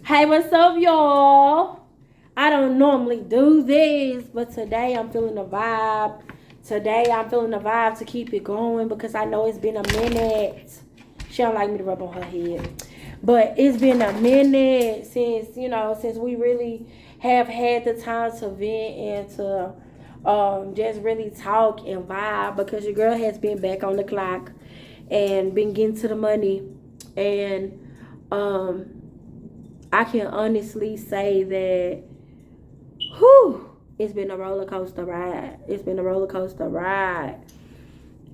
Hey, what's up, y'all? I don't normally do this, but today I'm feeling the vibe. Today I'm feeling the vibe to keep it going because I know it's been a minute. She don't like me to rub on her head. But it's been a minute since we really have had the time to vent and to just really talk and vibe because your girl has been back on the clock and been getting to the money. And um I can honestly say that, whew, it's been a roller coaster ride. It's been a roller coaster ride.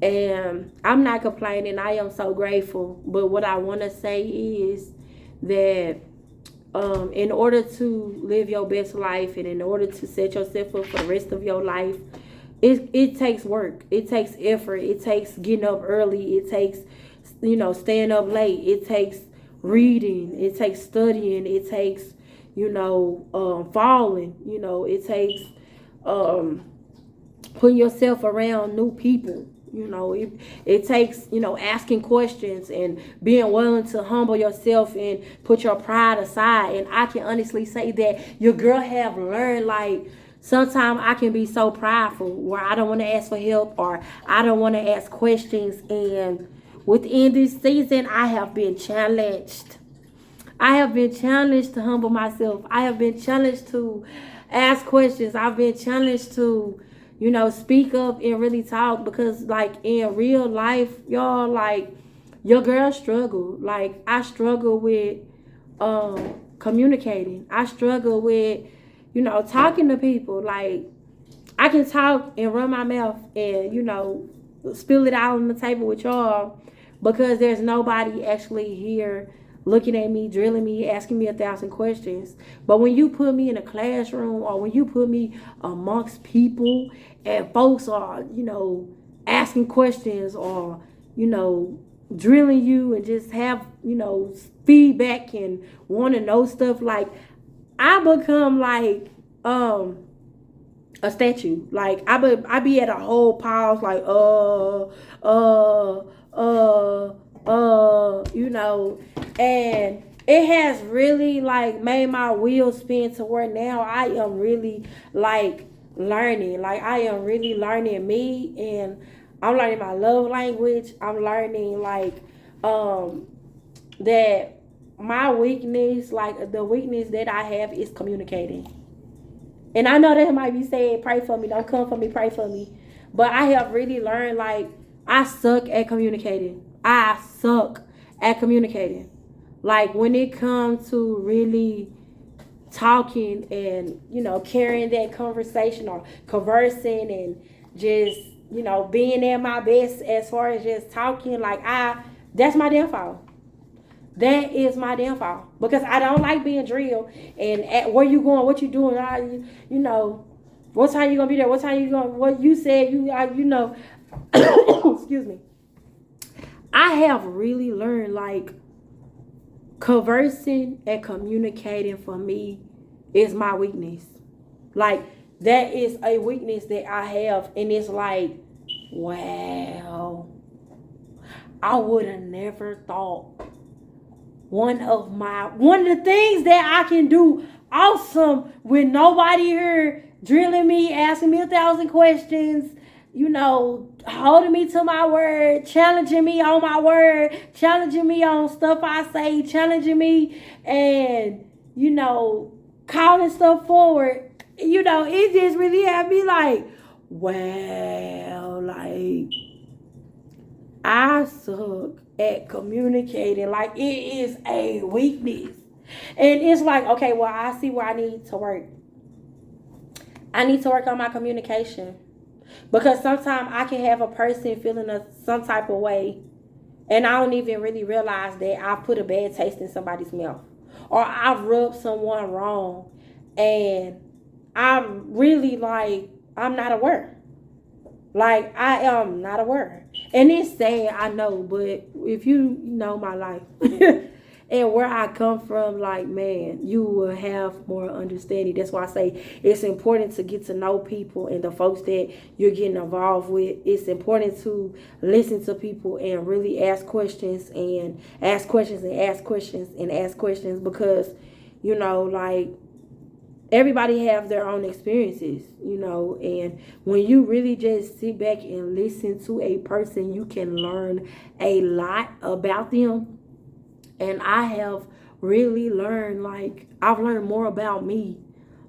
And I'm not complaining. I am so grateful. But what I want to say is that in order to live your best life and in order to set yourself up for the rest of your life, it takes work. It takes effort. It takes getting up early. It takes, staying up late. It takes reading. It takes studying. It takes, falling. It takes um, putting yourself around new people. It takes, asking questions and being willing to humble yourself and put your pride aside. And I can honestly say that your girl have learned, like, sometimes I can be so prideful where I don't want to ask for help or I don't want to ask questions. And within this season, I have been challenged. I have been challenged to humble myself. I have been challenged to ask questions. I've been challenged to, speak up and really talk because, like, in real life, y'all, like, your girl struggle. Like, I struggle with communicating. I struggle with, talking to people. Like, I can talk and run my mouth and, spill it out on the table with y'all because there's nobody actually here looking at me, drilling me, asking me 1,000 questions. But when you put me in a classroom or when you put me amongst people and folks are, asking questions or, drilling you and just have, feedback and want to know stuff, like, I become like a statue. Like, I be at a whole pause, like, and it has really, like, made my wheels spin to where now I am really, like, learning. Like, I am really learning me, and I'm learning my love language. I'm learning, like, that my weakness, like, the weakness that I have is communicating. And I know that might be saying, pray for me, don't come for me, pray for me. But I have really learned, like, I suck at communicating. I suck at communicating. Like, when it comes to really talking and, carrying that conversation or conversing and just, being at my best as far as just talking, like, that's my downfall. That is my downfall because I don't like being drilled. And at where you going, what you doing, what time you gonna be there, what time you gonna, what you said, excuse me. I have really learned, like, conversing and communicating for me is my weakness. Like, that is a weakness that I have, and it's like, wow, I would have never thought one of the things that I can do awesome with nobody here drilling me, asking me 1,000 questions, holding me to my word, challenging me on my word, challenging me on stuff I say, challenging me and, calling stuff forward. It just really had me like, wow, like, I suck at communicating. Like, it is a weakness. And it's like, okay, well, I see where I need to work. I need to work on my communication. Because sometimes I can have a person feeling some type of way, and I don't even really realize that I put a bad taste in somebody's mouth. Or I've rubbed someone wrong, and I'm really, like, I'm not aware. Like, I am not aware. And it's sad, I know, but if you know my life and where I come from, like, man, you will have more understanding. That's why I say it's important to get to know people and the folks that you're getting involved with. It's important to listen to people and really ask questions and ask questions and ask questions and ask questions because You know, like everybody have their own experiences, you know, and when you really just sit back and listen to a person, you can learn a lot about them. And I have really learned, like, I've learned more about me.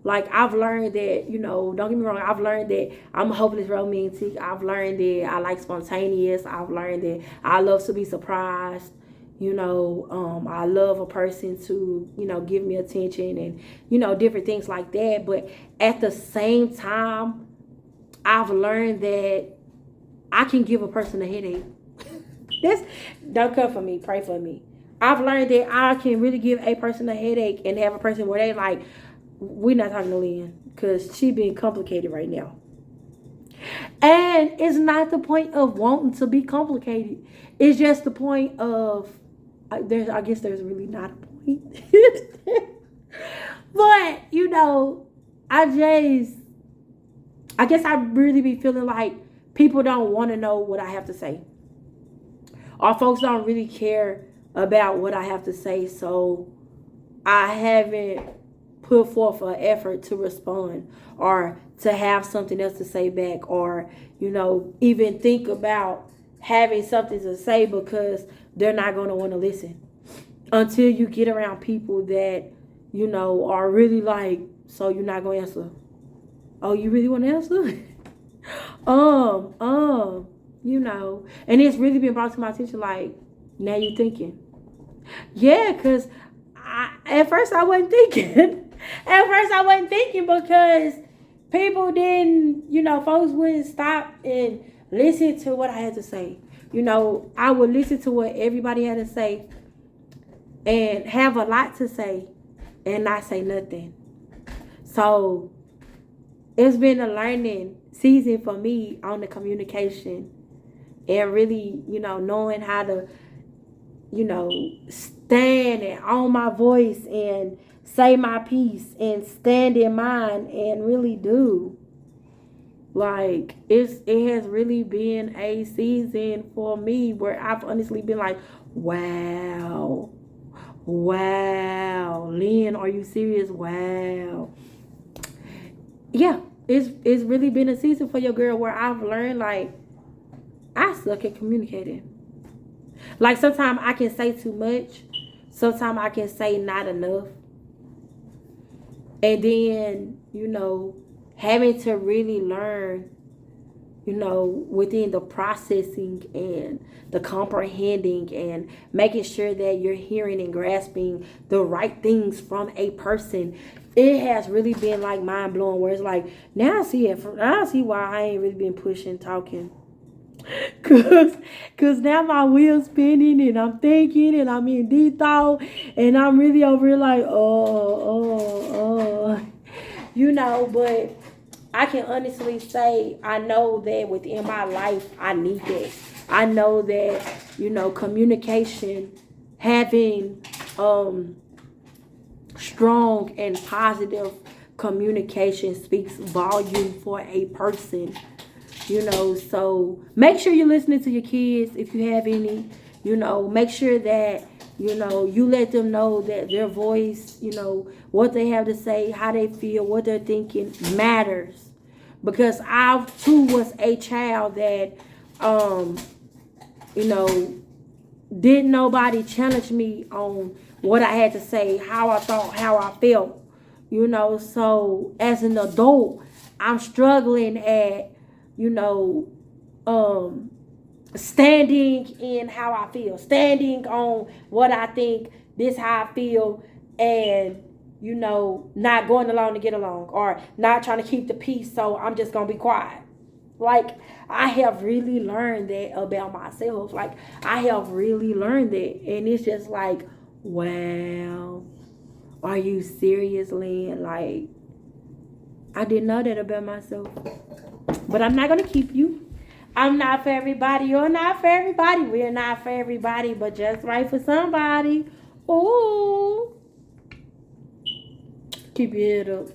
Like, I've learned that, you know, don't get me wrong, I've learned that I'm a hopeless romantic. I've learned that I like spontaneous. I've learned that I love to be surprised. You know, I love a person to, you know, give me attention and, you know, different things like that. But at the same time, I've learned that I can give a person a headache. This, don't come for me, pray for me. I've learned that I can really give a person a headache and have a person where they like, we're not talking to Lynn because she being complicated right now. And it's not the point of wanting to be complicated. It's just the point of, I guess there's really not a point. But, you know, I guess I really be feeling like people don't want to know what I have to say. Or folks don't really care about what I have to say. So I haven't put forth an effort to respond or to have something else to say back, or, you know, even think about having something to say, because they're not going to want to listen until you get around people that, you know, are really like, so you're not going to answer? Oh, you really want to answer? You know, and it's really been brought to my attention, like, now you thinking. Yeah, because at first I wasn't thinking. At first I wasn't thinking because people didn't, you know, folks wouldn't stop and listen to what I had to say. You know, I would listen to what everybody had to say and have a lot to say and not say nothing. So it's been a learning season for me on the communication and really, you know, knowing how to, you know, stand and own my voice and say my piece and stand in mine and really do. Like, it has really been a season for me where I've honestly been like, wow, Lynn, are you serious? Wow. Yeah, it's really been a season for your girl where I've learned, like, I suck at communicating. Like, sometimes I can say too much. Sometimes I can say not enough. And then, you know, having to really learn, you know, within the processing and the comprehending and making sure that you're hearing and grasping the right things from a person, it has really been like mind blowing. Where it's like, now I see it. Now I see why I ain't really been pushing, talking. Cause now my wheels spinning and I'm thinking and I'm in deep thought and I'm really over here like, you know. But I can honestly say I know that within my life I need that. I know that, you know, communication, having strong and positive communication speaks volume for a person. You know, so make sure you're listening to your kids if you have any. You know, make sure that, you know, you let them know that their voice, you know, what they have to say, how they feel, what they're thinking matters. Because I too was a child that, you know, didn't nobody challenge me on what I had to say, how I thought, how I felt. You know, so as an adult, I'm struggling at, you know, standing in how I feel, standing on what I think, this how I feel, and, you know, not going along to get along, or not trying to keep the peace, so I'm just gonna be quiet. Like, I have really learned that about myself. Like, I have really learned that, and it's just like, wow, are you serious, Lynn? Like, I didn't know that about myself. But I'm not going to keep you. I'm not for everybody. You're not for everybody. We're not for everybody, but just right for somebody. Ooh. Keep your head up.